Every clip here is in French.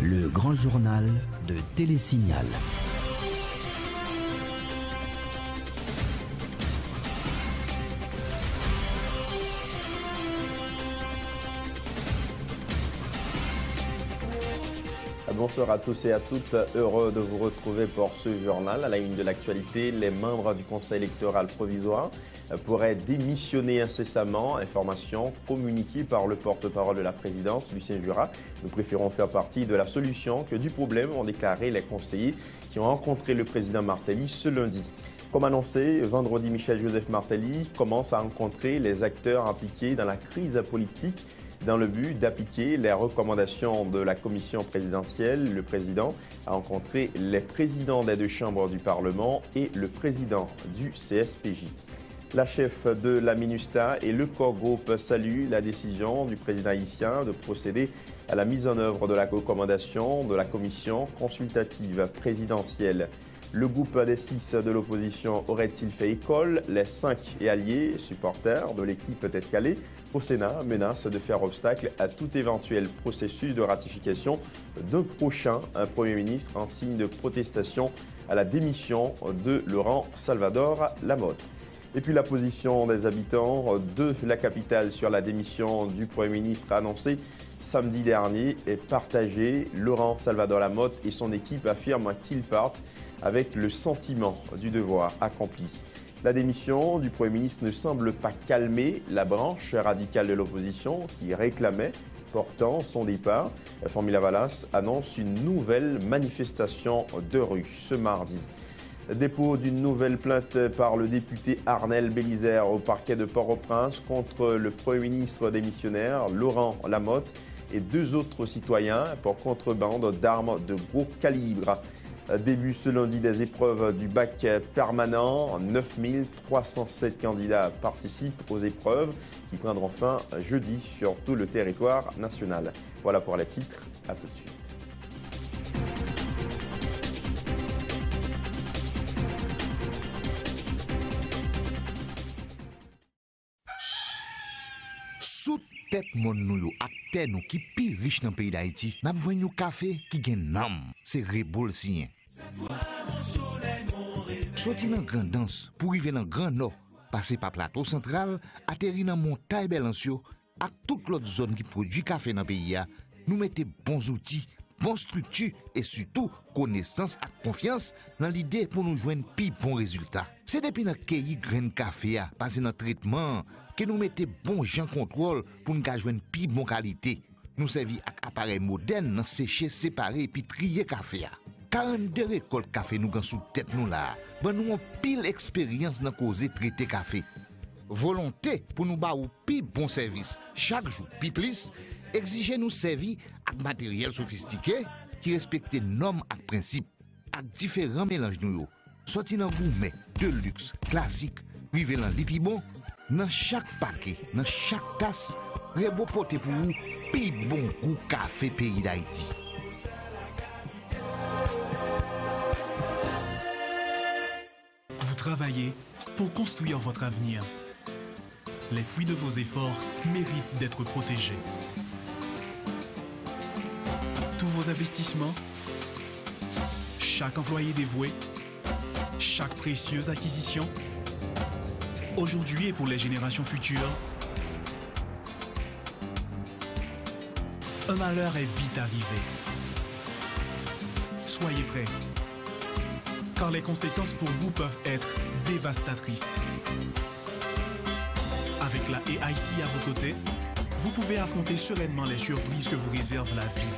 Le grand journal de Télésignal. Bonsoir à tous et à toutes, heureux de vous retrouver pour ce journal. À la une de l'actualité, les membres du Conseil électoral provisoire pourraient démissionner incessamment. Information communiquée par le porte-parole de la présidence, Lucien Jura. Nous préférons faire partie de la solution que du problème, ont déclaré les conseillers qui ont rencontré le président Martelly ce lundi. Comme annoncé, vendredi, Michel-Joseph Martelly commence à rencontrer les acteurs impliqués dans la crise politique dans le but d'appliquer les recommandations de la commission présidentielle. Le président a rencontré les présidents des deux chambres du Parlement et le président du CSPJ. La chef de la MINUSTAH et le corps groupe saluent la décision du président haïtien de procéder à la mise en œuvre de la recommandation de la commission consultative présidentielle. Le groupe des 6 de l'opposition aurait-il fait école? Les 5 et alliés supporters de l'équipe tête calée au Sénat menacent de faire obstacle à tout éventuel processus de ratification d'un prochain Premier ministre en signe de protestation à la démission de Laurent Salvador Lamotte. Et puis la position des habitants de la capitale sur la démission du Premier ministre annoncée samedi dernier est partagée. Laurent Salvador Lamotte et son équipe affirment qu'ils partent avec le sentiment du devoir accompli. La démission du Premier ministre ne semble pas calmer la branche radicale de l'opposition qui réclamait pourtant son départ. Formila Valas annonce une nouvelle manifestation de rue ce mardi. Dépôt d'une nouvelle plainte par le député Arnel Bélizaire au parquet de Port-au-Prince contre le Premier ministre démissionnaire Laurent Lamotte et 2 autres citoyens pour contrebande d'armes de gros calibre. Début ce lundi des épreuves du bac permanent. 9307 candidats participent aux épreuves qui prendront fin jeudi sur tout le territoire national. Voilà pour les titres, à tout de suite. Sous tête mon nou ak terre nou qui pi riche dans le pays d'Haïti, n'a besoin de café qui gen nam, c'est Rebol sien. Sorti dans grand danse pour arriver dans grand nord, passer par plateau central, atterrir dans montagne Belancio, ak toute l'autre zone qui produit café dans le pays, nous mettons bons outils, bonne structure et surtout connaissance et confiance dans l'idée pour nous joindre plus bons résultats. C'est depuis notre cueilli grain café, passer dans traitement, que nous mettons bon gens contrôle pour nous joindre plus bonne qualité. Nous servons avec appareil moderne, sécher, séparer puis trier café. 42 récoltes café nous sous tête nous là. Ben nous avons pile expérience dans causer traiter café. Volonté pour nous ba ou plus bon service chaque jour, puis plus exiger nous servir avec matériel sophistiqué qui respecte normes et principes avec différents mélanges nous. Sorti dans gourmet, de luxe, classique, rivé dans lipibon, dans chaque paquet, dans chaque tasse, Rebo pote pour vous, pi bon goût café pays d'Haïti. Vous travaillez pour construire votre avenir. Les fruits de vos efforts méritent d'être protégés. Tous vos investissements, chaque employé dévoué, chaque précieuse acquisition, aujourd'hui et pour les générations futures, un malheur est vite arrivé. Soyez prêts, car les conséquences pour vous peuvent être dévastatrices. Avec la AIC à vos côtés, vous pouvez affronter sereinement les surprises que vous réserve la vie.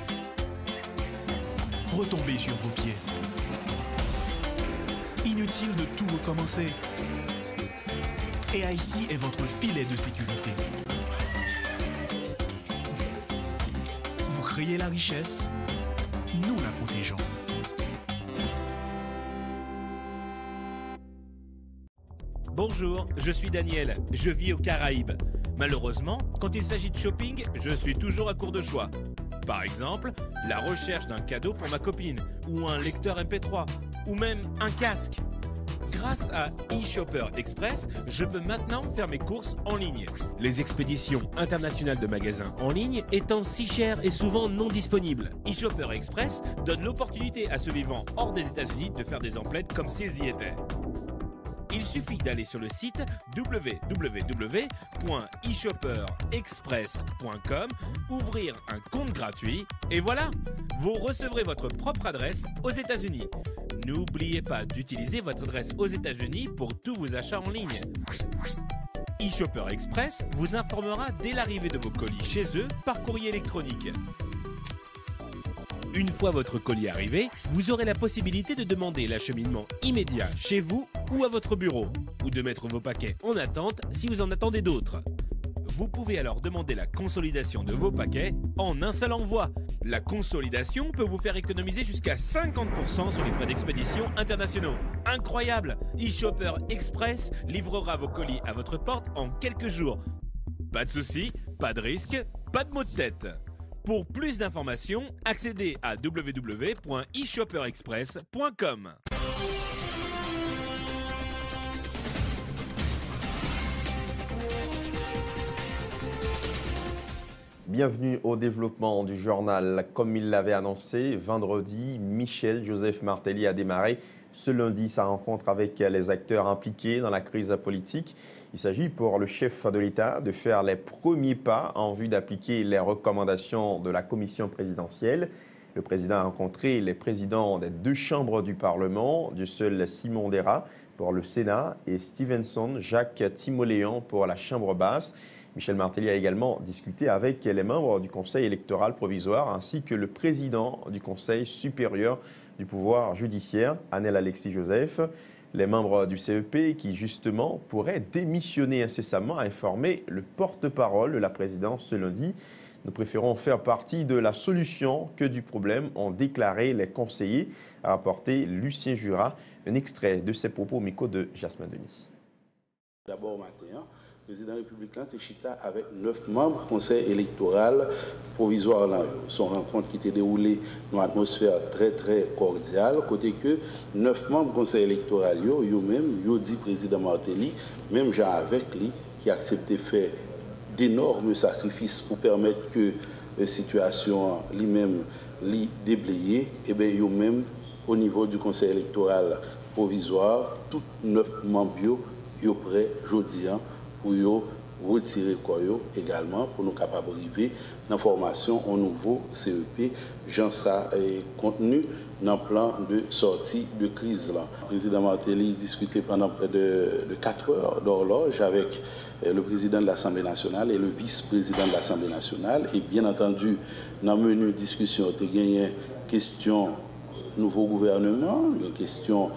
Retombez sur vos pieds. Inutile de tout recommencer. AIC est votre filet de sécurité. Vous créez la richesse, nous la protégeons. Bonjour, je suis Daniel, je vis aux Caraïbes. Malheureusement, quand il s'agit de shopping, je suis toujours à court de choix. Par exemple, la recherche d'un cadeau pour ma copine, ou un lecteur MP3, ou même un casque. Grâce à eShopper Express, je peux maintenant faire mes courses en ligne. Les expéditions internationales de magasins en ligne étant si chères et souvent non disponibles, eShopper Express donne l'opportunité à ceux vivant hors des États-Unis de faire des emplettes comme s'ils y étaient. Il suffit d'aller sur le site www.eshopperexpress.com, ouvrir un compte gratuit et voilà, vous recevrez votre propre adresse aux États-Unis. N'oubliez pas d'utiliser votre adresse aux États-Unis pour tous vos achats en ligne. eShopper Express vous informera dès l'arrivée de vos colis chez eux par courrier électronique. Une fois votre colis arrivé, vous aurez la possibilité de demander l'acheminement immédiat chez vous ou à votre bureau, ou de mettre vos paquets en attente si vous en attendez d'autres. Vous pouvez alors demander la consolidation de vos paquets en un seul envoi. La consolidation peut vous faire économiser jusqu'à 50% sur les frais d'expédition internationaux. Incroyable! eShopper Express livrera vos colis à votre porte en quelques jours. Pas de soucis, pas de risque, pas de maux de tête. Pour plus d'informations, accédez à www.eshopperexpress.com. Bienvenue au développement du journal. Comme il l'avait annoncé, vendredi, Michel Joseph Martelly a démarré ce lundi sa rencontre avec les acteurs impliqués dans la crise politique. Il s'agit pour le chef de l'État de faire les premiers pas en vue d'appliquer les recommandations de la commission présidentielle. Le président a rencontré les présidents des deux chambres du Parlement, du seul Simon Dera pour le Sénat et Stevenson Jacques Timoléon pour la Chambre basse. Michel Martelly a également discuté avec les membres du Conseil électoral provisoire ainsi que le président du Conseil supérieur du pouvoir judiciaire, Anel Alexis Joseph. Les membres du CEP qui, justement, pourraient démissionner incessamment, a informé le porte-parole de la présidence ce lundi. Nous préférons faire partie de la solution que du problème, ont déclaré les conseillers, a rapporté Lucien Jura. Un extrait de ses propos au micro de Jasmin Denis. D'abord au matin, le président républicain Téchita avec 9 membres du conseil électoral provisoire. Là, son rencontre qui était déroulée dans une atmosphère très très cordiale, côté que 9 membres du conseil électoral, eux-mêmes, dit président Martelly, même Jean avec lui, qui a accepté de faire d'énormes sacrifices pour permettre que la situation lui-même l'y déblayer, et bien eux-mêmes, au niveau du conseil électoral provisoire, tous 9 membres sont prêts aujourd'hui pour retirer quoi également pour nous capables d'arriver dans la formation au nouveau CEP. Jean ça est contenu dans le plan de sortie de crise. Là. Le président Martelly discutait pendant près de 4 heures d'horloge avec le président de l'Assemblée nationale et le vice-président de l'Assemblée nationale. Et bien entendu, dans le menu de discussion, il y a gagné question nouveau gouvernement, une question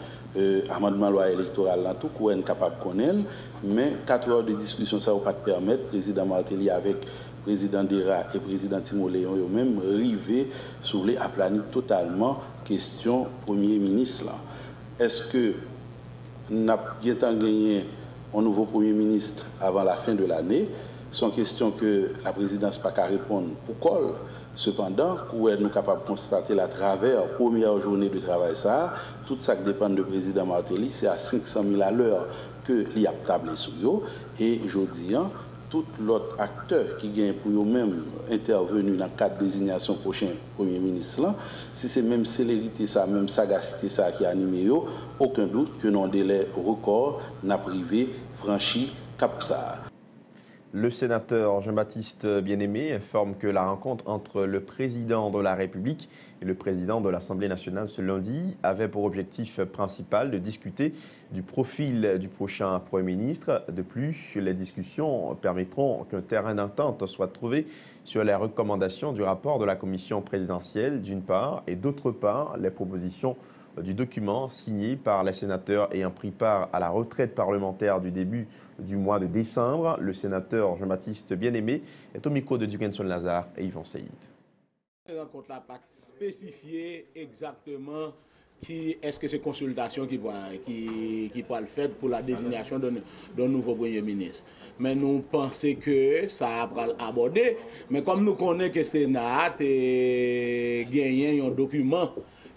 amendement loi électorale là tout qu'on est capable de connaître, mais 4 heures de discussion ça ne va pas permettre président Martelly avec président Dera et président Timoléon eux-mêmes arriver sur les aplanir totalement question premier ministre là. Est-ce que n'a bien gagné un nouveau premier ministre avant la fin de l'année? C'est une question que la présidence n'a pas qu'à répondre. Pourquoi? Cependant, nous sommes capables de constater à travers la première journée de travail, ça, tout ça qui dépend du président Martelly, c'est à 500 000 à l'heure que l'il a tablé sur eux. Et je dis, tout l'autre acteur qui gagne pour eux-mêmes intervenu dans le cadre de désignation prochain Premier ministre, là, si c'est même célérité, ça, même sagacité ça qui anime eux, aucun doute que non délai record n'a privé franchi cap ça. Le sénateur Jean-Baptiste Bien-Aimé informe que la rencontre entre le président de la République et le président de l'Assemblée nationale ce lundi avait pour objectif principal de discuter du profil du prochain Premier ministre. De plus, les discussions permettront qu'un terrain d'entente soit trouvé sur les recommandations du rapport de la commission présidentielle d'une part et d'autre part les propositions du document signé par les sénateurs ayant pris part à la retraite parlementaire du début du mois de décembre. Le sénateur Jean-Baptiste Bien-Aimé est au micro de Dukenson Lazare et Yvon Saïd. La rencontre n'a pas spécifié exactement qui est-ce que ces consultations qui pourraient le faire pour la désignation d'un nouveau Premier ministre. Mais nous pensons que ça va aborder. Mais comme nous connaissons que le Sénat a gagné un document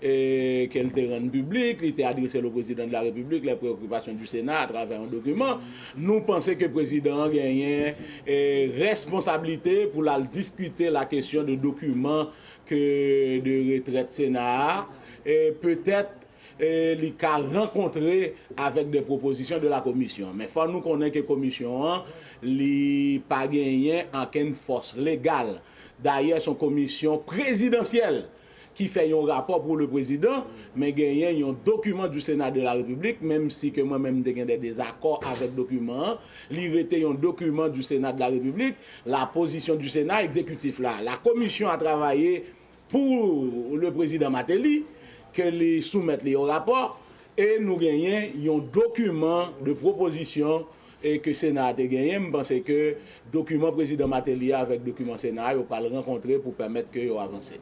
qu'elle te rende publique, il était adressé au président de la République, les préoccupations du Sénat à travers un document. Nous pensons que le président a gagné responsabilité pour la discuter la question de documents de retraite Sénat et peut-être il a rencontré avec des propositions de la commission. Mais il faut nous connaître que la commission n'a pas gagné aucune force légale. D'ailleurs, c'est une commission présidentielle qui fait un rapport pour le président, mais gagné un document du Sénat de la République, même si que moi-même j'ai des désaccords avec le document, il était un document du Sénat de la République, la position du Sénat exécutif là. La commission a travaillé pour le président Martelly, que les soumettent au rapport, et nous gagnons un document de proposition et que le Sénat a gagné. Je pense que le document président Martelly avec le document Sénat, il va le rencontrer pour permettre qu'il avance.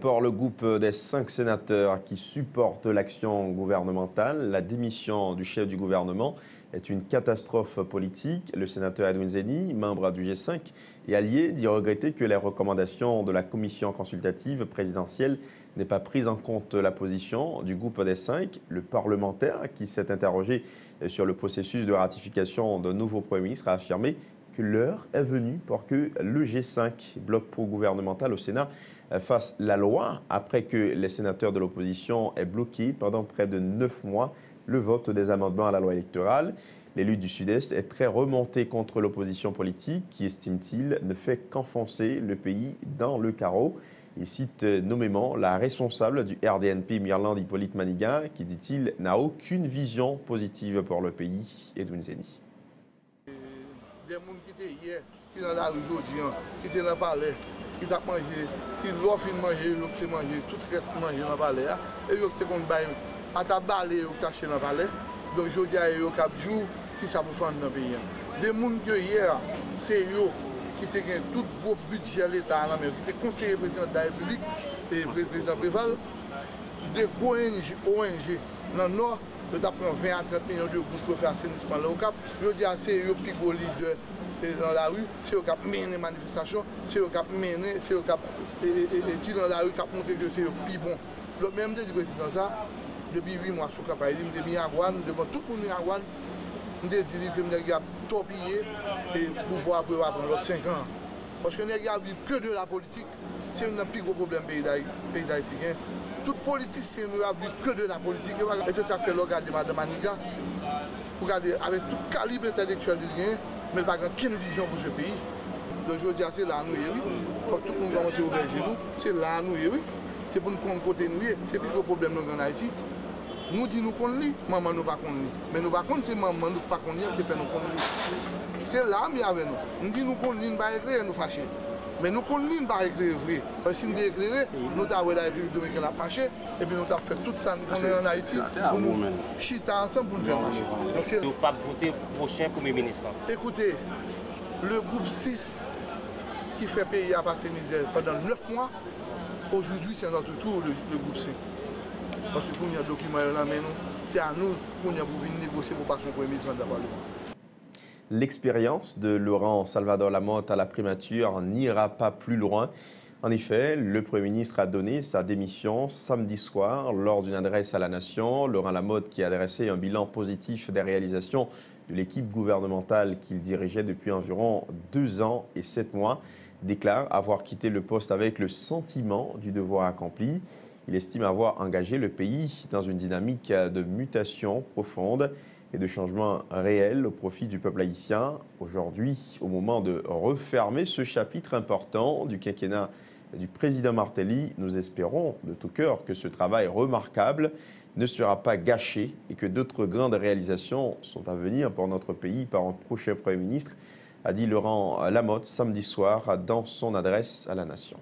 Pour le groupe des 5 sénateurs qui supportent l'action gouvernementale, la démission du chef du gouvernement est une catastrophe politique. Le sénateur Edwin Zeni, membre du G5 et allié, dit regretter que les recommandations de la commission consultative présidentielle n'aient pas pris en compte la position du groupe des 5. Le parlementaire, qui s'est interrogé sur le processus de ratification d'un nouveau Premier ministre, a affirmé que l'heure est venue pour que le G5, bloc pro-gouvernemental au Sénat, fasse la loi après que les sénateurs de l'opposition aient bloqué pendant près de 9 mois le vote des amendements à la loi électorale. L'élu du Sud-Est est très remonté contre l'opposition politique qui, estime-t-il, ne fait qu'enfoncer le pays dans le carreau. Il cite nommément la responsable du RDNP, Mirland Hippolyte Maniga, qui, dit-il, n'a aucune vision positive pour le pays. Edwin Zeni. Les gens qui étaient hier, qui sont dans la rue aujourd'hui, qui étaient dans le palais, qui ont mangé, qui l'ont fait manger, qui ont mangé, tout le reste mangé dans le palais, et ils ont fait à ta balai ou caché dans le palais. Donc je dis à eux jour qui ça pour faire dans le pays. Des gens qui hier, c'est eux qui ont tout gros budget de l'État, qui étaient conseillers président de la République et président Préval, des ONG dans le Nord, ils ont pris 20 à 30 millions d'euros pour faire assainissement là au Cap. Je dis à ces eux qui sont leaders dans la rue, c'est eux qui ont mené les manifestations, c'est eux qui ont mené, c'est eux qui dans la rue qui ont montré que c'est eux plus bon. Le même dit président ça. Depuis 8 mois, je suis mis à Gouane, devant tout le monde à Gouane, je me dis que je vais torpiller et pouvoir prendre l'autre 5 ans. Parce que je ne vivent que de la politique, c'est un plus gros problème pays d'Haïti. Tout politicien ne vivent que de la politique. Et c'est ça que je regarde Mme Maniga, regardez avec tout calibre intellectuel de rien, mais pas aucune vision pour ce pays. Le jour c'est là nous, oui. Il faut que tout le monde commence à ouvrir chez nous, c'est là nous, oui. C'est pour nous prendre côté nous, c'est plus gros problème en Haïti. Nous disons qu'on lit, maman nous pas qu'on lit. Mais nous pas qu'on c'est maman nous pas qu'on lit qui fait nous qu'on lit. C'est là mais avec nous. Nous disons qu'on lit, nous pas éclairer, nous fâcher. Mais nous qu'on lit, nous pas éclairer vrai. Parce que si nous éclairer, nous avons la République qui a marché et puis nous avons fait tout ça en Haïti pour nous chita ensemble pour nous faire marcher. Donc nous ne pas voter prochain Premier ministre. Écoutez, le groupe 6 qui fait pays à passer misère pendant 9 mois, aujourd'hui c'est notre tour le groupe 5. Parce que pour nous, document c'est à nous pour venir négocier pour passer au Premier ministre d'abord. L'expérience de Laurent Salvador Lamotte à la primature n'ira pas plus loin. En effet, le Premier ministre a donné sa démission samedi soir lors d'une adresse à la nation. Laurent Lamotte, qui a dressé un bilan positif des réalisations de l'équipe gouvernementale qu'il dirigeait depuis environ 2 ans et 7 mois, déclare avoir quitté le poste avec le sentiment du devoir accompli. Il estime avoir engagé le pays dans une dynamique de mutation profonde et de changement réel au profit du peuple haïtien. Aujourd'hui, au moment de refermer ce chapitre important du quinquennat du président Martelly, nous espérons de tout cœur que ce travail remarquable ne sera pas gâché et que d'autres grandes réalisations sont à venir pour notre pays par un prochain Premier ministre, a dit Laurent Lamotte samedi soir dans son adresse à la nation.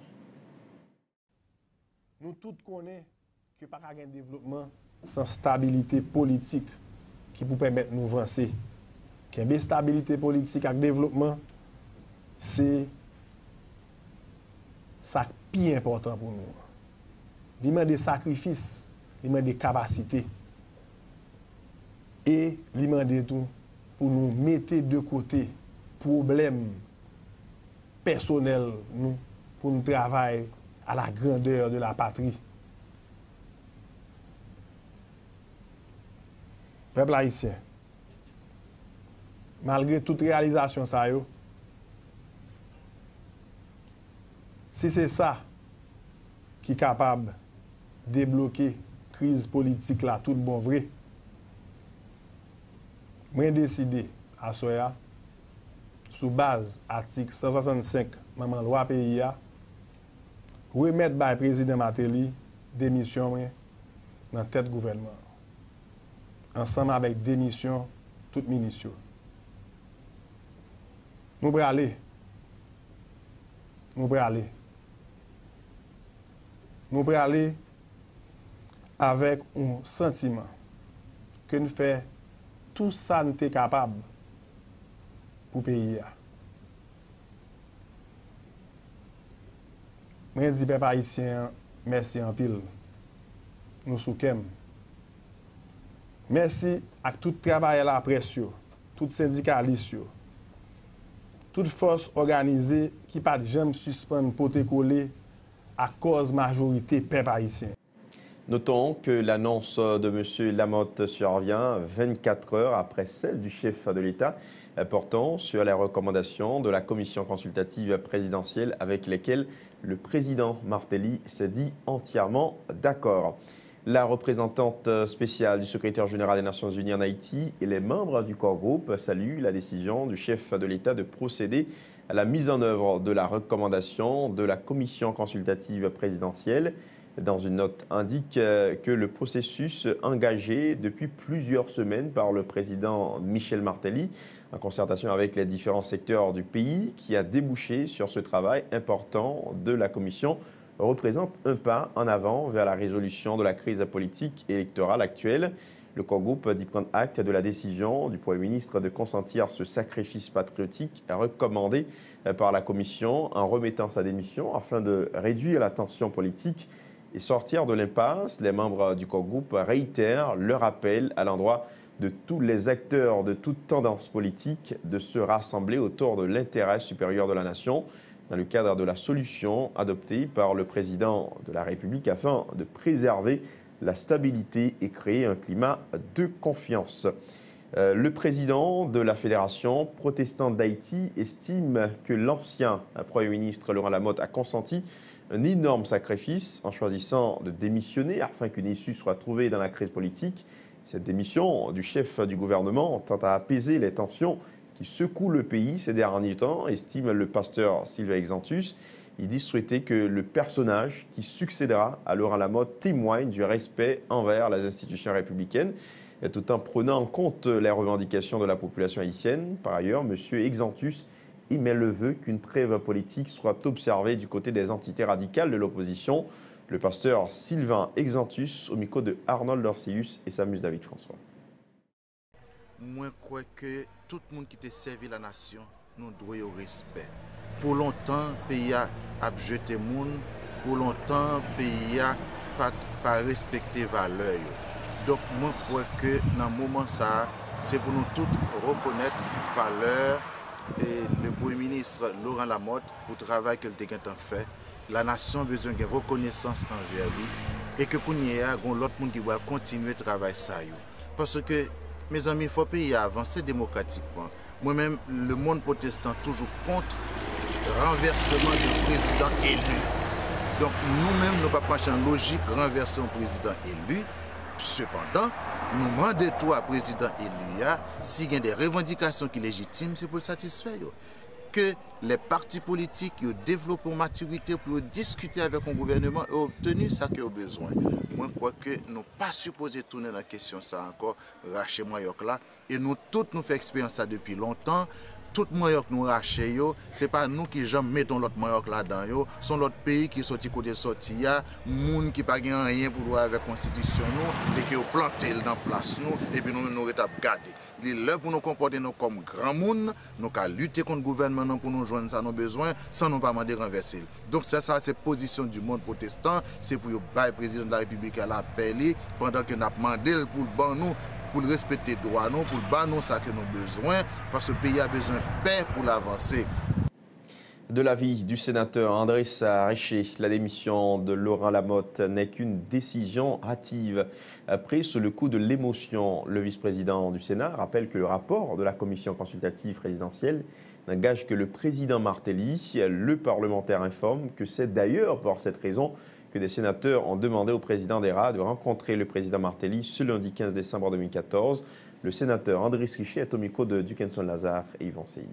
Nous tous connaissons que pas un développement sans stabilité politique qui peut permettre de nous avancer. Qu'il y ait stabilité politique et développement, c'est ça qui est important pour nous. Il demande des sacrifices, il demande des capacités. Et il demande tout pour nous mettre de côté problèmes personnels nous, pour nous travailler à la grandeur de la patrie. peuple haïtien, malgré toute réalisation ça yo, si c'est ça qui est capable de débloquer la crise politique là, tout bon vrai, moi décidé à Soya, sous base article 165 maman loi pays a, remettre par président Martelly démission dans tête gouvernement. Ensemble avec démission tout ministre. Nous pourrons aller. Nous pourrons aller. Nous pourrons aller avec un sentiment que nous faisons tout ça nous sommes capables pour payer. Je dis peuple haïtien, merci en pile. Nous souhaitons. Merci à tout travail à la presse, tout syndicaliste, toute force organisée qui pas jamais suspendre pour te coller à cause majorité peuple haïtien. Notons que l'annonce de M. Lamotte survient 24 heures après celle du chef de l'État portant sur les recommandations de la commission consultative présidentielle avec lesquelles le président Martelly s'est dit entièrement d'accord. La représentante spéciale du secrétaire général des Nations Unies en Haïti et les membres du corps groupe saluent la décision du chef de l'État de procéder à la mise en œuvre de la recommandation de la commission consultative présidentielle. Dans une note, indique que le processus engagé depuis plusieurs semaines par le président Michel Martelly, en concertation avec les différents secteurs du pays, qui a débouché sur ce travail important de la commission, représente un pas en avant vers la résolution de la crise politique et électorale actuelle. Le corps groupe dit prendre acte de la décision du Premier ministre de consentir ce sacrifice patriotique recommandé par la commission en remettant sa démission afin de réduire la tension politique et sortir de l'impasse. Les membres du corps groupe réitèrent leur appel à l'endroit de tous les acteurs de toute tendance politique de se rassembler autour de l'intérêt supérieur de la nation dans le cadre de la solution adoptée par le président de la République afin de préserver la stabilité et créer un climat de confiance. Le président de la Fédération protestante d'Haïti estime que l'ancien Premier ministre Laurent Lamotte a consenti un énorme sacrifice en choisissant de démissionner afin qu'une issue soit trouvée dans la crise politique. Cette démission du chef du gouvernement tend à apaiser les tensions qui secouent le pays ces derniers temps, estime le pasteur Sylvain Exantus. Il dit souhaiter que le personnage qui succédera à Laurent Lamotte témoigne du respect envers les institutions républicaines, tout en prenant en compte les revendications de la population haïtienne. Par ailleurs, M. Exantus émet le vœu qu'une trêve politique soit observée du côté des entités radicales de l'opposition. Le pasteur Sylvain Exantus au micro de Arnold Dorcius et Samus David François. Moi, je crois que tout le monde qui a servi la nation, nous doit au respect. Pour longtemps, le pays a jeté le monde. Pour longtemps, le pays a pas respecté les valeurs. Donc, moi, je crois que dans ce moment, c'est pour nous tous reconnaître les valeurs. Et le Premier ministre Laurent Lamotte, pour le travail qu'il a fait, la nation a besoin de reconnaissance envers lui. Et que pour nous, il y a l'autre monde qui doit continuer de travailler ça. Parce que, mes amis, il faut payer avancer démocratiquement. Moi-même, le monde protestant toujours contre le renversement du président élu. Donc nous-mêmes, nous ne pouvons pas changer logique renverser un président élu. Cependant, nous demandons tout à président élu, s'il y a des revendications qui sont légitimes, c'est pour le satisfaire. Que les partis politiques développent une maturité pour discuter avec un gouvernement et obtenir ce qu'ils ont besoin. Moi, je crois que nous ne pas supposés tourner la question ça encore, racher Mayoc là. Et nous tous nous faisons expérience ça depuis longtemps. Tout Mayoc nous racher, ce n'est pas nous qui jamais mettons l'autre Mayoc là-dedans. Ce sont l'autre pays qui sorti côté sorti, il y a des gens qui n'ont rien pour voir avec la constitution nous, et qui ont planté dans la place nous, et puis nous nous gardé. Là pour nous comporter comme grand monde, nous avons lutter contre le gouvernement pour nous joindre ça nos besoins sans nous pas demander renverser. Donc ça c'est position du monde protestant, c'est pour le président de la République à l'appel pendant que nous avons demandé pour nous pour respecter les droits, pour le nous ça que nous avons besoin, parce que le pays a besoin de paix pour l'avancer. De l'avis du sénateur Andrés Richer, la démission de Laurent Lamotte n'est qu'une décision hâtive. Prise sous le coup de l'émotion, le vice-président du Sénat rappelle que le rapport de la commission consultative présidentielle n'engage que le président Martelly. Le parlementaire informe que c'est d'ailleurs pour cette raison que des sénateurs ont demandé au président DERA de rencontrer le président Martelly ce lundi 15 décembre 2014. Le sénateur Andrés Richer est au micro de Dukenson Lazare et Yvon Seïd.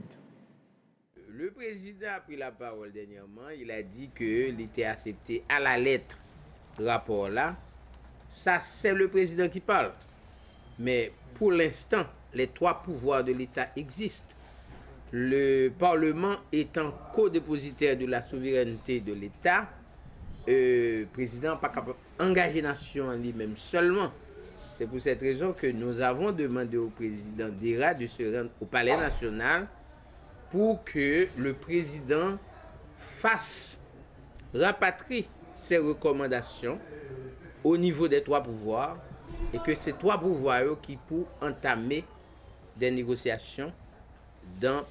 Le président a pris la parole dernièrement. Il a dit qu'il était accepté à la lettre le rapport là. Ça, c'est le président qui parle. Mais pour l'instant, les trois pouvoirs de l'État existent. Le Parlement étant co-dépositaire de la souveraineté de l'État, le président n'est pas capable d'engager la nation en lui-même seulement. C'est pour cette raison que nous avons demandé au président DERA de se rendre au Palais national pour que le président rapatrie ses recommandations au niveau des trois pouvoirs et que ces trois pouvoirs qui pour entamer des négociations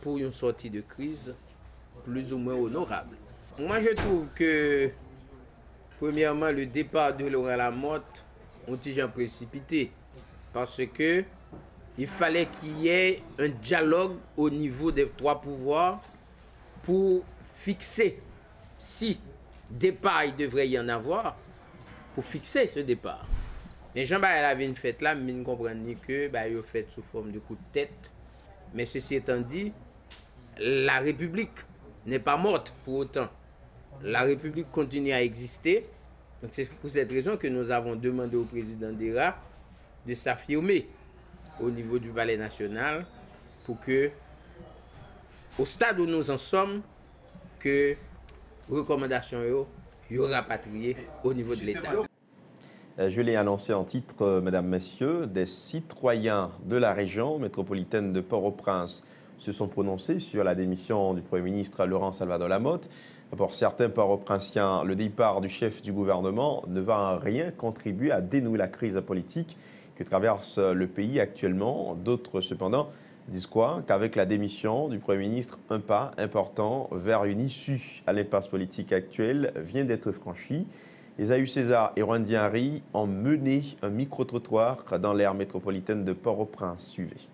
pour une sortie de crise plus ou moins honorable. Moi, je trouve que, premièrement, le départ de Laurent Lamotte ont été précipité parce que il fallait qu'il y ait un dialogue au niveau des trois pouvoirs pour fixer, si départ il devrait y en avoir, pour fixer ce départ. Mais Jean-Baptiste avait une fête là, mais ne comprend que il a fait sous forme de coup de tête. Mais ceci étant dit, la République n'est pas morte pour autant. La République continue à exister. Donc c'est pour cette raison que nous avons demandé au président DERA de s'affirmer au niveau du Palais national pour que, au stade où nous en sommes, que recommandations y rapatriées au niveau de l'État. Je l'ai annoncé en titre, mesdames, messieurs, des citoyens de la région métropolitaine de Port-au-Prince se sont prononcés sur la démission du Premier ministre Laurent Salvador Lamotte. Pour certains Port-au-Prinциens, le départ du chef du gouvernement ne va en rien contribuer à dénouer la crise politique que traverse le pays actuellement. D'autres, cependant, disent quoi? Qu'avec la démission du Premier ministre, un pas important vers une issue à l'impasse politique actuelle vient d'être franchi. Esaü César et Rwandi Henry ont mené un micro-trottoir dans l'aire métropolitaine de Port-au-Prince. Suivez.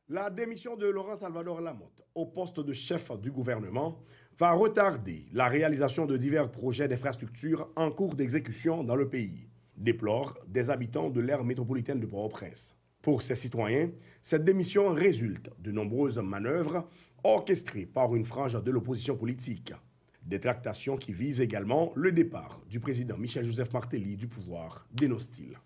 La démission de Laurent Salvador Lamotte au poste de chef du gouvernement va retarder la réalisation de divers projets d'infrastructures en cours d'exécution dans le pays, déplorent des habitants de l'aire métropolitaine de Port-au-Prince. Pour ces citoyens, cette démission résulte de nombreuses manœuvres orchestrées par une frange de l'opposition politique. Des tractations qui visent également le départ du président Michel-Joseph Martelly du pouvoir dénonce-t-il.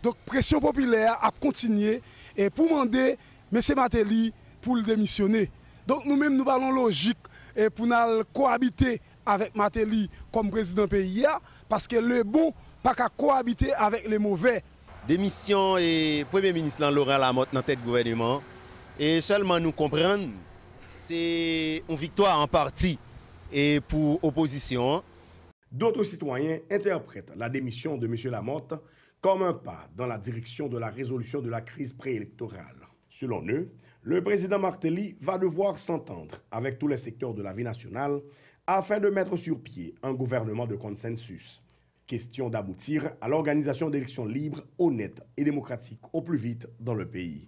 Donc pression populaire a continué et pour demander M. Martelly pour le démissionner. Donc nous-mêmes nous parlons logique et pour nous cohabiter avec Martelly comme président pays parce que le bon pas qu'à cohabiter avec les mauvais. Démission et Premier ministre Laurent Lamotte dans tête gouvernement et seulement nous comprendre c'est une victoire en partie et pour opposition. D'autres citoyens interprètent la démission de M. Lamotte comme un pas dans la direction de la résolution de la crise préélectorale. Selon eux, le président Martelly va devoir s'entendre avec tous les secteurs de la vie nationale afin de mettre sur pied un gouvernement de consensus. Question d'aboutir à l'organisation d'élections libres, honnêtes et démocratiques au plus vite dans le pays.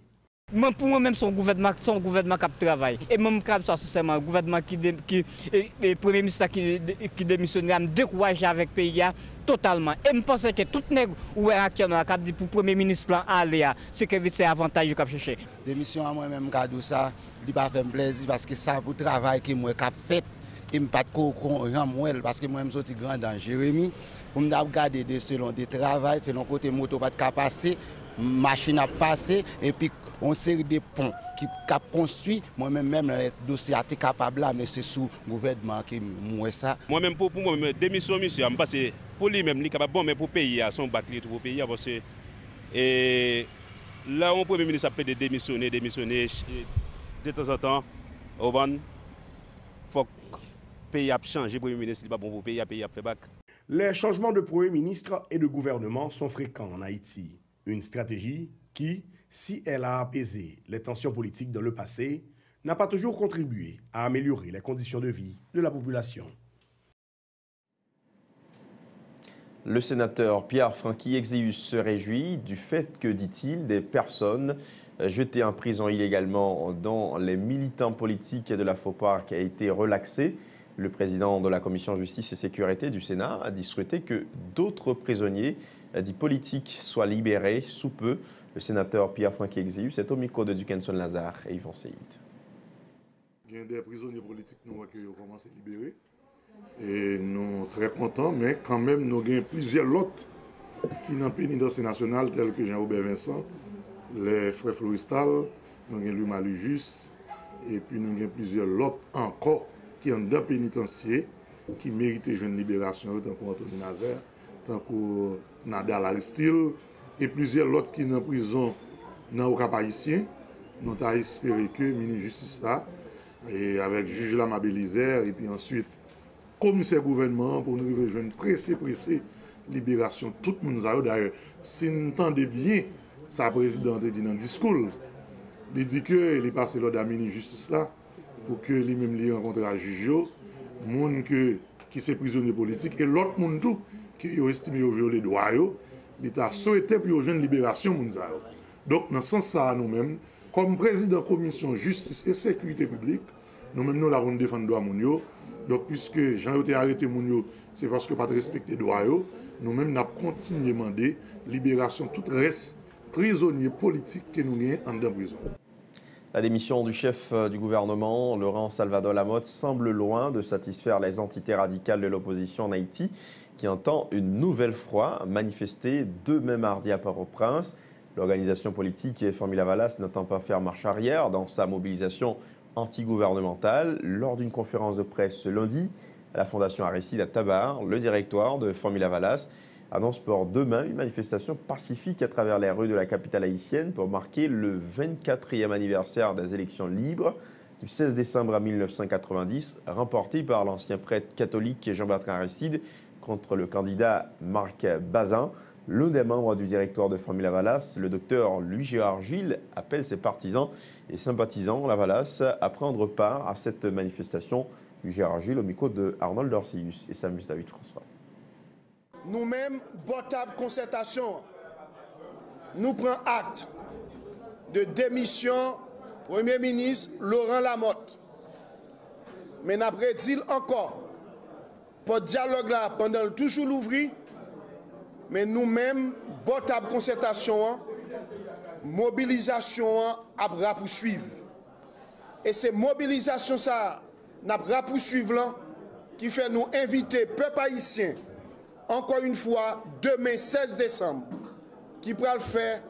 Pour moi-même, son gouvernement qui travaille. Et même c'est un gouvernement le Premier ministre qui démissionne, a découragé avec le pays totalement. Et je pense que tout le monde actuellement qui dit pour le Premier ministre aller, c'est que c'est avantage de chercher. Démission à moi-même, ça ne pas faire plaisir parce que ça pour le travail que moi j'ai fait. Et je ne pas parce que moi-même je suis grand dans Jérémy. Pour me regarder selon des travail, selon côté moto pas de passer, machine à passer et puis on série de ponts qui cap construit moi-même les dossiers à capable là mais c'est sous gouvernement qui moi ça moi-même pour moi démission monsieur parce que pour lui même il capable bon mais pour pays à son battre pour pays parce que et là on premier ministre a peut démissionner de temps en temps au ban faut pays a changé premier ministre il pas bon pour pays a fait bac. Les changements de Premier ministre et de gouvernement sont fréquents en Haïti. Une stratégie qui, si elle a apaisé les tensions politiques dans le passé, n'a pas toujours contribué à améliorer les conditions de vie de la population. Le sénateur Pierre-Franqui Exeus se réjouit du fait que, dit-il, des personnes jetées en prison illégalement, dont les militants politiques de la FOPARC, aient été relaxées. Le président de la Commission Justice et Sécurité du Sénat a dit souhaiter que d'autres prisonniers dits politiques soient libérés sous peu. Le sénateur Pierre-Franqui Exeus est au micro de Dukenson Lazare et Yvon Seïd. Il y a des prisonniers politiques qui ont commencé à libérer. Et nous sommes très contents, mais quand même, nous avons plusieurs autres qui sont dans la pénitentiaire nationale, tels que Jean-Robert Vincent, les frères Floristal, nous avons Louis Malujus, et puis nous avons plusieurs autres encore qui sont dans la pénitentiaire, qui méritent une libération, tant qu'Anthony Nazaire, tant que Nadal Aristide, et plusieurs autres qui sont en prison dans le Cap haïtien. Nous avons espéré que le ministre de la Justice, là, et avec le juge Lama Bélizer, et puis ensuite, commissaire gouvernement pour nous rejoindre une pressée libération tout le monde. D'ailleurs, si nous entendez bien, sa présidente dit dans le discours, il dit qu'il est passé l'ordre de la mini-justice là pour que lui-même lui rencontre la juge, monde qui sont prisonniers politiques et l'autre monde tout qui ont estimé violer les droits, il a souhaité pour une libération. Donc, dans ce sens, ça, nous-mêmes, comme président de la commission justice et sécurité publique, nous-mêmes, nous l'avons défendu droit Mounio. Donc, puisque Jean été arrêté Mounio, c'est parce que pas de respecter les droits, nous-mêmes, nous avons continué à demander libération tout reste prisonniers politiques que nous avons en dedans prison. La démission du chef du gouvernement, Laurent Salvador Lamotte, semble loin de satisfaire les entités radicales de l'opposition en Haïti, qui entend une nouvelle fois manifester demain mardi à Port-au-Prince. L'organisation politique Famille Lavalas n'entend pas faire marche arrière dans sa mobilisation anti-gouvernementale. Lors d'une conférence de presse ce lundi à la Fondation Aristide à Tabar, le directoire de Famille Lavalas annonce pour demain une manifestation pacifique à travers les rues de la capitale haïtienne pour marquer le 24e anniversaire des élections libres du 16 décembre 1990, remportées par l'ancien prêtre catholique Jean-Bertrand Aristide contre le candidat Marc Bazin. L'un des membres du directoire de Famille Lavalas, le docteur Louis-Gérard Gilles, appelle ses partisans et sympathisants Lavalas à prendre part à cette manifestation. Louis-Gérard Gilles au micro de Arnold Dorsius et Samus David François. Nous-mêmes, botable concertation, nous prenons acte de démission Premier ministre Laurent Lamotte. Mais n'après dit encore, pour dialogue là, pendant toujours l'ouvrir, mais nous-mêmes, botable concertation, mobilisation à poursuivre. Et c'est mobilisation ça, n'a poursuivre là, qui fait nous inviter peuple haïtien, encore une fois, demain 16 décembre, qui pourra le faire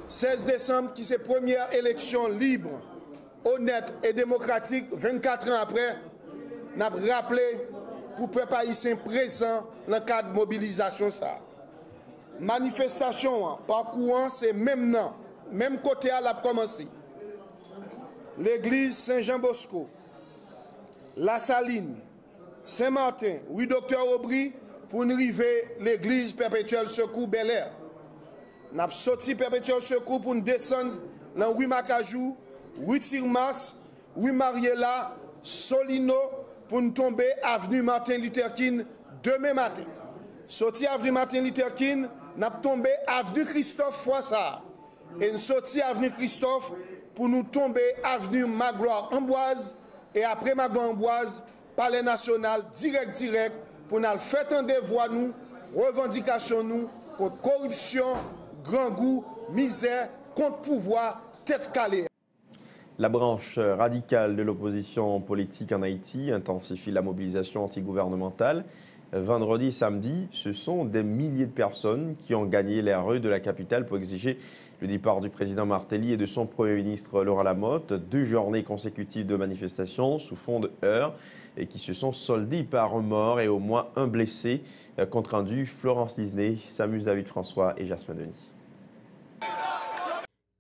16 décembre, qui c'est première élection libre, honnête et démocratique, 24 ans après, n'a rappelé pour peuple haïtien présent dans le cadre de mobilisation ça. Manifestation, parcours, c'est même nom, même côté à la commencé. L'église Saint-Jean-Bosco, La Saline, Saint-Martin, oui, docteur Aubry, pour nous arriver l'église Perpétuel Secours Bel Air. Nous avons sorti Perpétuel Secours pour nous descendre dans oui Macajou, oui Tirmas, oui Mariela, Solino, pour nous tomber avenue Martin Luther King demain matin. Sorti avenue Martin Luther King, nous avons tombé avenue Christophe Froissart. Et nous sorti avenue Christophe pour nous tomber avenue Magloire Amboise. Et après Magloire Amboise, Palais national, direct, pour nous faire entendre voix nous, revendications nous, contre corruption, grand goût, misère, contre pouvoir, tête calée. La branche radicale de l'opposition politique en Haïti intensifie la mobilisation antigouvernementale. Vendredi et samedi, ce sont des milliers de personnes qui ont gagné les rues de la capitale pour exiger le départ du président Martelly et de son Premier ministre Laurent Lamotte. 2 journées consécutives de manifestations sous fond de heurts et qui se sont soldées par un mort et au moins un blessé. Compte rendu, Florence Disney, Samus David François et Jasmine Denis.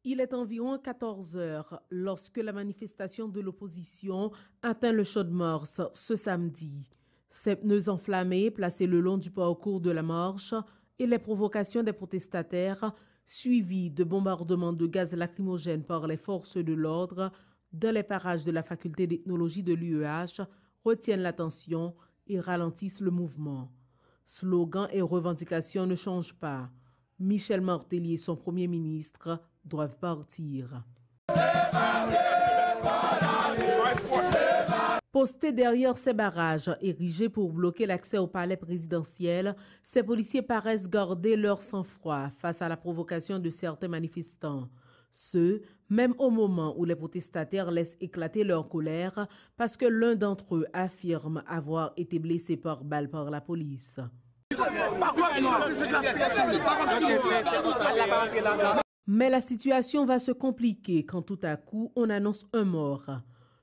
Il est environ 14 heures lorsque la manifestation de l'opposition atteint le Champ-de-Mars ce samedi. Ces pneus enflammés placés le long du parcours de la marche et les provocations des protestataires, suivies de bombardements de gaz lacrymogène par les forces de l'ordre, dans les parages de la faculté d'ethnologie de l'UEH retiennent l'attention et ralentissent le mouvement. Slogans et revendications ne changent pas. Michel Martelly et son premier ministre doivent partir. Postés derrière ces barrages érigés pour bloquer l'accès au palais présidentiel, ces policiers paraissent garder leur sang-froid face à la provocation de certains manifestants. Ce, même au moment où les protestataires laissent éclater leur colère parce que l'un d'entre eux affirme avoir été blessé par balle par la police. Mais la situation va se compliquer quand tout à coup on annonce un mort.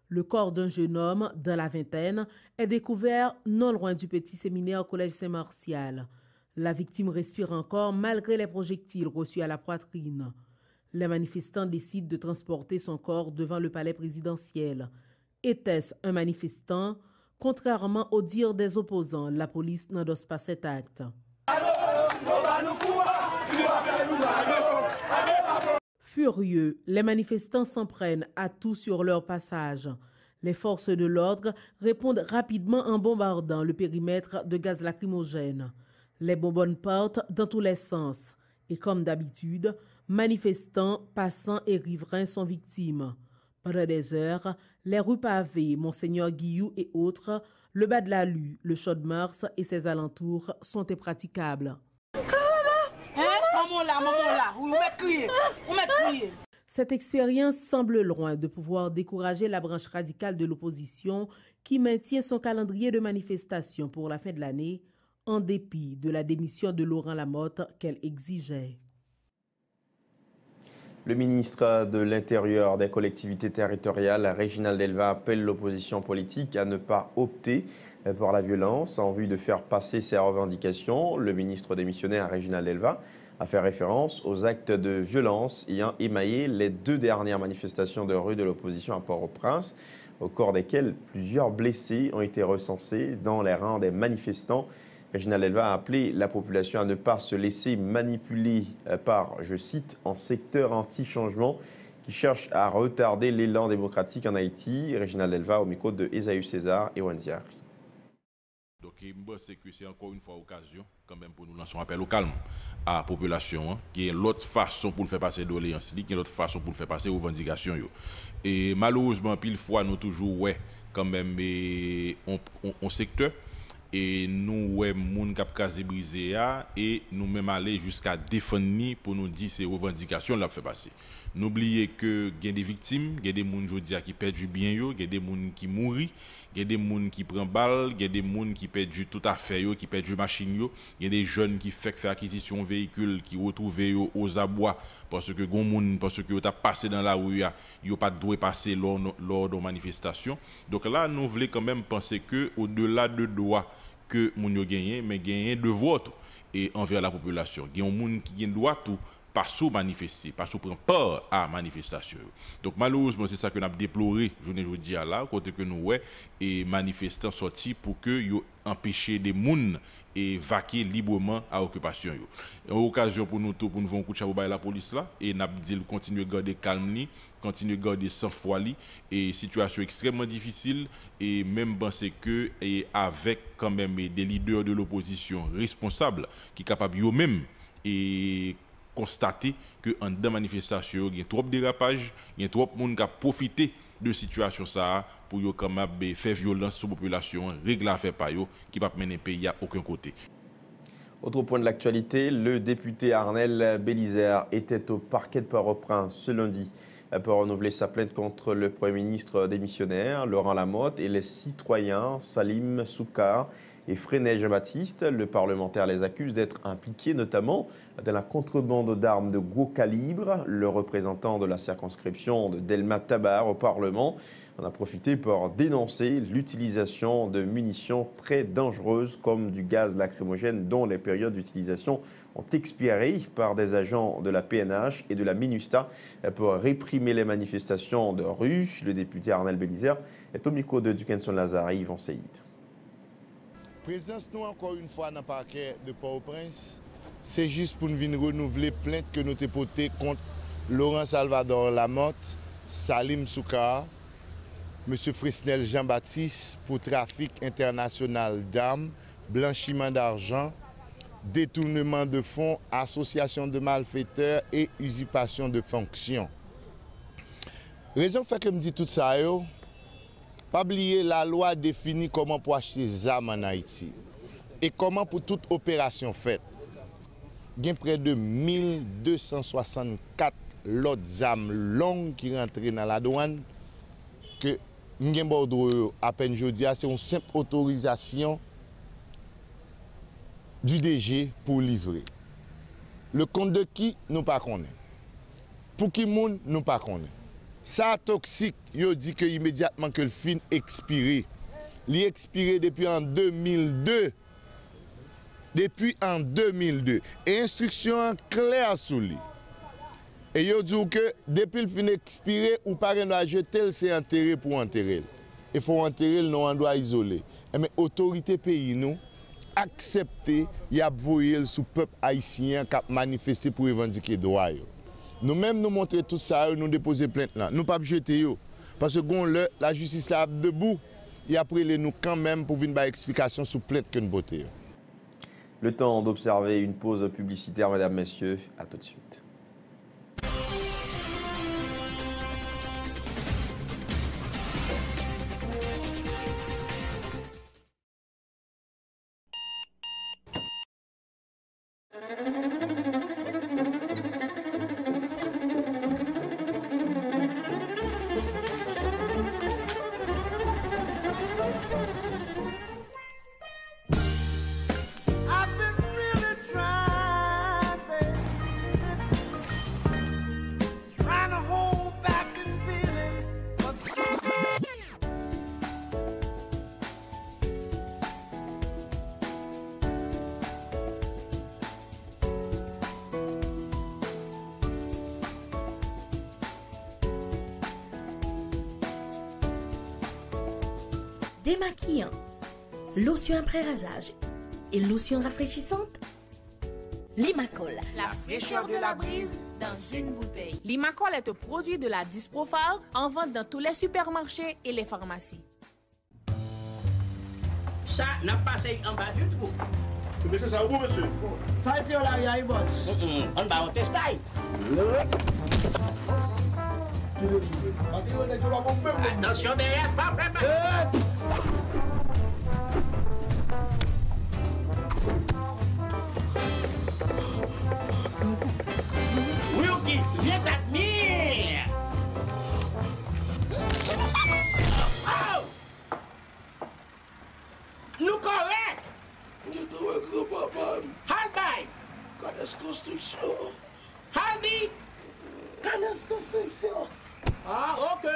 Le corps d'un jeune homme dans la vingtaine est découvert non loin du petit séminaire au collège Saint-Martial. La victime respire encore malgré les projectiles reçus à la poitrine. Les manifestants décident de transporter son corps devant le palais présidentiel. Était-ce un manifestant? Contrairement aux dires des opposants, la police n'endosse pas cet acte. Furieux, les manifestants s'en prennent à tout sur leur passage. Les forces de l'ordre répondent rapidement en bombardant le périmètre de gaz lacrymogène. Les bonbonnes partent dans tous les sens. Et comme d'habitude, manifestants, passants et riverains sont victimes. Pendant des heures, les rues pavées, Monseigneur Guillou et autres, le bas de la Lue, le Champ-de-Mars et ses alentours sont impraticables. Cette expérience semble loin de pouvoir décourager la branche radicale de l'opposition qui maintient son calendrier de manifestations pour la fin de l'année, en dépit de la démission de Laurent Lamotte qu'elle exigeait. Le ministre de l'Intérieur des collectivités territoriales, Réginald Elva, appelle l'opposition politique à ne pas opter pour la violence en vue de faire passer ses revendications. Le ministre démissionnaire, Réginald Elva, a fait référence aux actes de violence ayant émaillé les 2 dernières manifestations de rue de l'opposition à Port-au-Prince, au cours desquelles plusieurs blessés ont été recensés dans les rangs des manifestants. Réginald Elva a appelé la population à ne pas se laisser manipuler par, je cite, un secteur anti-changement qui cherche à retarder l'élan démocratique en Haïti. Réginald Elva au micro de Esaü César et Wanziari. Donc, je pense que c'est encore une fois l'occasion, quand même, pour nous lancer un appel au calme à la population, qui est l'autre façon pour le faire passer doléance, qui est l'autre façon pour le faire passer revendications. Et malheureusement, pile fois, nous toujours, ouais, quand même, on secteur. Et nous, ouais, moun kap kaze brisé et nous même aller jusqu'à défendre pour nous dire ces revendications là fait passer. N'oubliez que il y a des victimes, il y a des moun jodi qui perdent du bien yo, il y a des moun qui mourent, il y a des moun qui prennent balle, il y a des moun qui perdent tout à fait yo, qui perdent du machine yo, il y a des jeunes qui fait acquisition de véhicules qui retrouvent yo aux abois parce que gon moun parce que yo t'a passé dans la rue yo pas doit passer lors de manifestation. Donc là nous voulons quand même penser que au-delà de droit que moun yo gagné mais gagné de vote et envers la population. Il y a un moun qui gagne droit tout pas sous manifester, pas sous prendre part à manifestation. Donc malheureusement c'est ça que nous avons déploré journée aujourd'hui là côté que nous ouais et manifestants sortis pour que yo empêcher des moun et vaquer librement à occupation yo. Une occasion pour nous tout pour nous faire un coup de chapeau à la police là et n'a dit continuer à garder calme li, continuer à garder sang-froid li et situation extrêmement difficile et même penser que et avec quand même des leaders de l'opposition responsables qui capable yo même et constater que en dans manifestation il y a trop de dérapage, il y a trop de monde qui a profité de situation ça pour yo quand même faire violence sur la population, règle à faire par yo qui pas mener pays à aucun côté. Autre point de l'actualité, le député Arnel Bélisère était au parquet de Port-au-Prince ce lundi pour renouveler sa plainte contre le Premier ministre démissionnaire Laurent Lamotte et les citoyens Salim Soukar et Freinet Jean-Baptiste. Le parlementaire les accuse d'être impliqués notamment dans la contrebande d'armes de gros calibre. Le représentant de la circonscription de Delma Tabar au Parlement en a profité pour dénoncer l'utilisation de munitions très dangereuses comme du gaz lacrymogène dont les périodes d'utilisation ont expiré par des agents de la PNH et de la MINUSTA pour réprimer les manifestations de rue. Le député Arnel Bélisère est au micro de Dukenson Lazare et Yvon Seyid. Présence nous encore une fois dans le parquet de Port-au-Prince, c'est juste pour nous venir renouveler plainte que nous avons portée contre Laurent Salvador Lamotte, Salim Soukar M. Fresnel Jean-Baptiste pour trafic international d'armes, blanchiment d'argent, détournement de fonds, association de malfaiteurs et usurpation de fonctions. Raison fait que me dit tout ça, pas oublier la loi définit comment pour acheter des armes en Haïti et comment pour toute opération faite. Il y a près de 1264 lots armes longues qui rentrent dans la douane que nous avons à peine aujourd'hui, c'est une simple autorisation du DG pour livrer. Le compte de qui, nous ne connaissons pas. Pour qui moun, nous ne connaissons pas. Ça toxique, il dit que immédiatement que le fin expiré. Il est expiré depuis en 2002. Depuis en 2002. Et instruction claire sur lui. Et il dit que depuis le fin expiré, ou pas à jeter, c'est enterré pour enterrer. Il faut enterrer le non endroit isolé. Mais l'autorité pays nous accepter, il a voyé sous peuple haïtien qui a manifesté pour revendiquer droit. Nous-mêmes, nous montrer tout ça, nous déposer plainte là. Nous ne pas jeter. Parce que la justice là debout, et après, nous quand même pour venir une explication sur plainte que nous votons. Le temps d'observer une pause publicitaire, mesdames, messieurs. À tout de suite. Démaquillant, lotion après rasage et lotion rafraîchissante. Limacol, la fraîcheur de la brise dans une bouteille. Limacol est un produit de la Disprofar en vente dans tous les supermarchés et les pharmacies. Ça n'a pas passé en bas du tout. Monsieur, ça va vous, monsieur? Ça a été là, il boss. On va en tester. Attention derrière, pas vraiment. Wilkie, viens t'admire. Oh! Nous correct. Nous devons grand-papa. Halbay. Canes Construction. Halbi. Canes Construction. Ah, ok.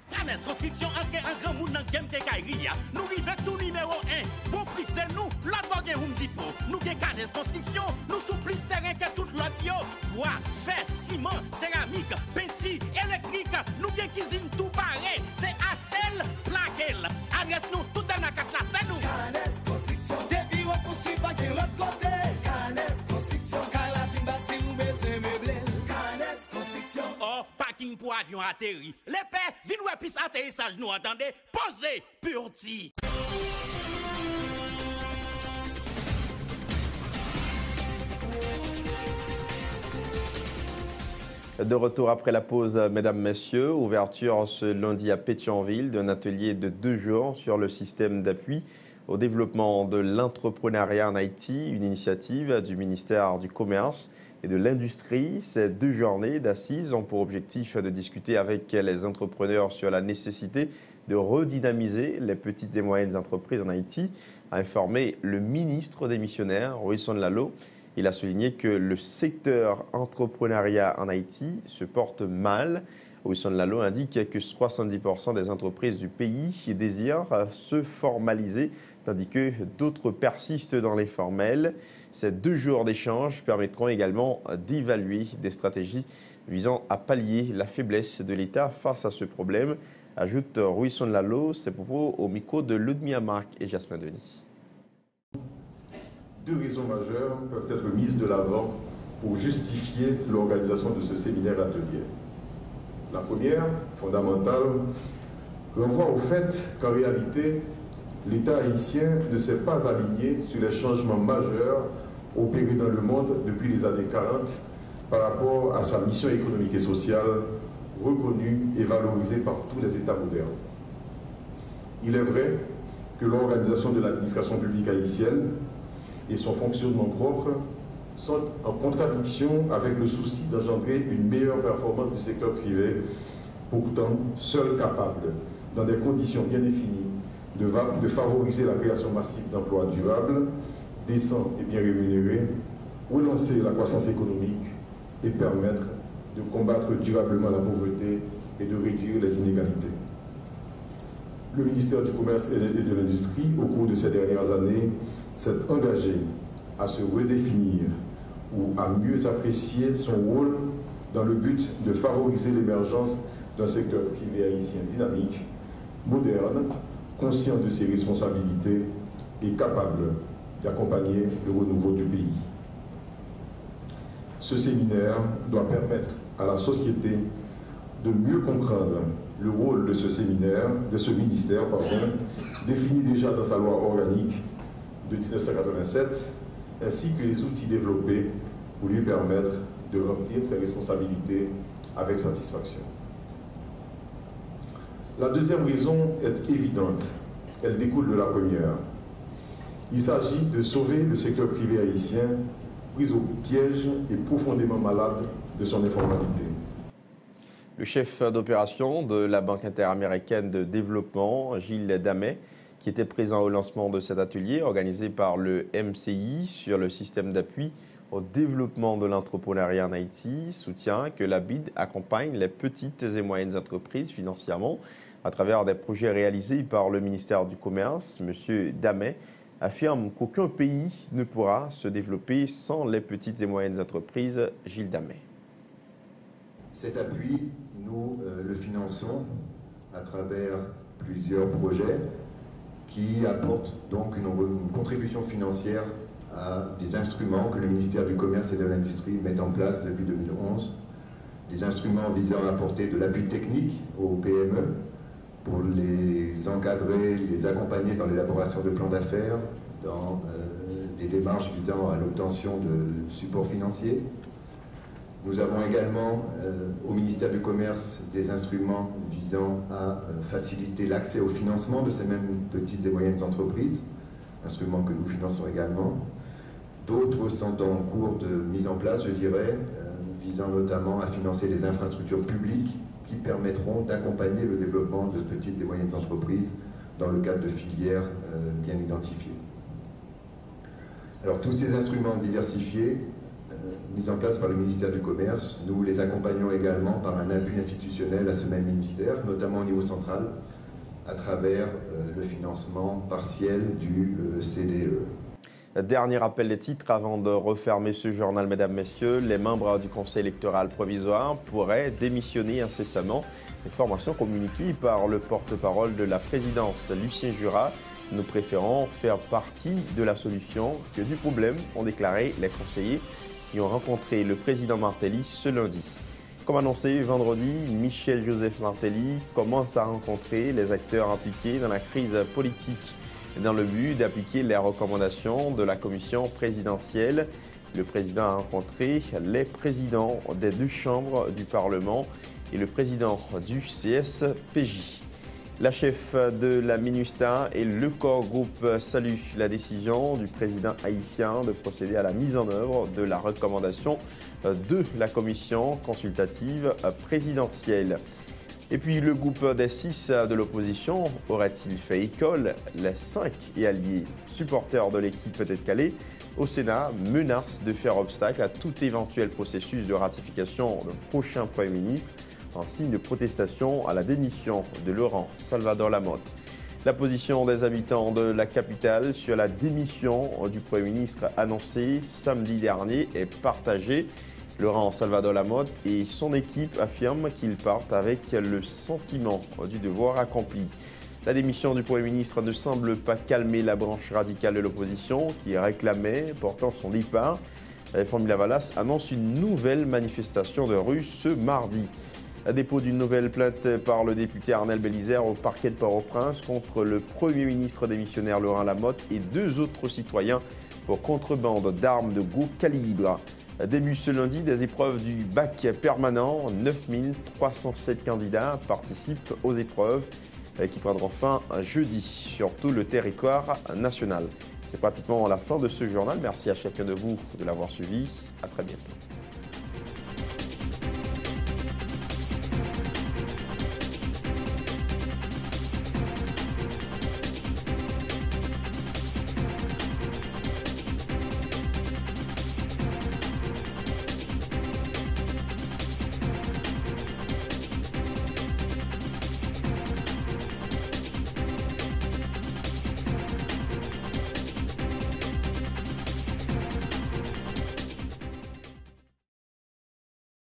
Canes Construction, est-ce un grand monde dans le game de Kairi? Nous vivons tout numéro 1. Pour plus c'est nous, l'autre bagage room dipo. Nous avons Canes Construction, nous sommes plus terrain que tout l'autre yo. Bois, fer, ciment, céramique, peinture, électrique. Nous avons cuisine tout pareil. C'est Astel, Plaquel. Adresse nous tout dans la carte là, c'est nous. Canes Construction, depuis on poursuit pas de l'autre côté. Canes Construction, car la fin bâtie ou baisser meublé. Canes Construction. Oh, parking pour avion atterri. Les pères, viens nous épice atterrissage, nous entendez? Posez, purti. De retour après la pause, mesdames, messieurs, ouverture ce lundi à Pétionville d'un atelier de 2 jours sur le système d'appui au développement de l'entrepreneuriat en Haïti, une initiative du ministère du Commerce et de l'Industrie. Ces 2 journées d'assises ont pour objectif de discuter avec les entrepreneurs sur la nécessité de redynamiser les petites et moyennes entreprises en Haïti, a informé le ministre démissionnaire, Wilson Lalo. Il a souligné que le secteur entrepreneuriat en Haïti se porte mal. Wilson Lalo indique que 70% des entreprises du pays désirent se formaliser, tandis que d'autres persistent dans les formels. Ces 2 jours d'échange permettront également d'évaluer des stratégies visant à pallier la faiblesse de l'État face à ce problème, ajoute Wilson Lalo. Ses propos au micro de Ludmilla Marc et Jasmin Denis. 2 raisons majeures peuvent être mises de l'avant pour justifier l'organisation de ce séminaire atelier. La première, fondamentale, renvoie au fait qu'en réalité, l'État haïtien ne s'est pas aligné sur les changements majeurs opérés dans le monde depuis les années 40 par rapport à sa mission économique et sociale reconnue et valorisée par tous les États modernes. Il est vrai que l'organisation de l'administration publique haïtienne et son fonctionnement propre sont en contradiction avec le souci d'engendrer une meilleure performance du secteur privé, pourtant seul capable, dans des conditions bien définies, de favoriser la création massive d'emplois durables, décents et bien rémunérés, relancer la croissance économique et permettre de combattre durablement la pauvreté et de réduire les inégalités. Le ministère du Commerce et de l'Industrie, au cours de ces dernières années, s'est engagé à se redéfinir ou à mieux apprécier son rôle dans le but de favoriser l'émergence d'un secteur privé haïtien dynamique, moderne, conscient de ses responsabilités et capable d'accompagner le renouveau du pays. Ce séminaire doit permettre à la société de mieux comprendre le rôle de ce ministère, défini déjà dans sa loi organique de 1987, ainsi que les outils développés pour lui permettre de remplir ses responsabilités avec satisfaction. La deuxième raison est évidente, elle découle de la première. Il s'agit de sauver le secteur privé haïtien, pris au piège et profondément malade de son informalité. Le chef d'opération de la Banque interaméricaine de développement, Gilles Damet, qui était présent au lancement de cet atelier organisé par le MCI sur le système d'appui au développement de l'entrepreneuriat en Haïti, soutient que la BID accompagne les petites et moyennes entreprises financièrement à travers des projets réalisés par le ministère du Commerce. M. Damet affirme qu'aucun pays ne pourra se développer sans les petites et moyennes entreprises. Gilles Damet. Cet appui, nous le finançons à travers plusieurs projets qui apportent donc une contribution financière à des instruments que le ministère du Commerce et de l'Industrie met en place depuis 2011. Des instruments visant à apporter de l'appui technique aux PME pour les encadrer, les accompagner dans l'élaboration de plans d'affaires, dans des démarches visant à l'obtention de supports financiers. Nous avons également au ministère du Commerce des instruments visant à faciliter l'accès au financement de ces mêmes petites et moyennes entreprises, instruments que nous finançons également. D'autres sont en cours de mise en place, je dirais, visant notamment à financer les infrastructures publiques qui permettront d'accompagner le développement de petites et moyennes entreprises dans le cadre de filières bien identifiées. Alors tous ces instruments diversifiés mis en place par le ministère du Commerce, nous les accompagnons également par un appui institutionnel à ce même ministère, notamment au niveau central, à travers le financement partiel du CDE. Dernier rappel des titres avant de refermer ce journal, mesdames, messieurs. Les membres du Conseil électoral provisoire pourraient démissionner incessamment. Information communiquée par le porte-parole de la présidence, Lucien Jura. Nous préférons faire partie de la solution que du problème, ont déclaré les conseillers qui ont rencontré le président Martelly ce lundi. Comme annoncé vendredi, Michel-Joseph Martelly commence à rencontrer les acteurs impliqués dans la crise politique dans le but d'appliquer les recommandations de la commission présidentielle. Le président a rencontré les présidents des deux chambres du Parlement et le président du CSPJ. La chef de la MINUSTAH et le corps groupe saluent la décision du président haïtien de procéder à la mise en œuvre de la recommandation de la commission consultative présidentielle. Et puis le groupe des 6 de l'opposition aurait-il fait école? Les 5 et alliés supporters de l'équipe peut-être calée au Sénat menacent de faire obstacle à tout éventuel processus de ratification d'un prochain Premier ministre en signe de protestation à la démission de Laurent Salvador Lamotte. La position des habitants de la capitale sur la démission du Premier ministre annoncée samedi dernier est partagée. Laurent Salvador Lamotte et son équipe affirment qu'ils partent avec le sentiment du devoir accompli. La démission du Premier ministre ne semble pas calmer la branche radicale de l'opposition qui réclamait pourtant son départ. Famille Lavalas annonce une nouvelle manifestation de rue ce mardi. Dépôt d'une nouvelle plainte par le député Arnel Bélizaire au parquet de Port-au-Prince contre le Premier ministre démissionnaire Laurent Lamotte et 2 autres citoyens pour contrebande d'armes de gros calibre. Début ce lundi des épreuves du bac permanent. 9307 candidats participent aux épreuves qui prendront fin jeudi sur tout le territoire national. C'est pratiquement la fin de ce journal. Merci à chacun de vous de l'avoir suivi. À très bientôt.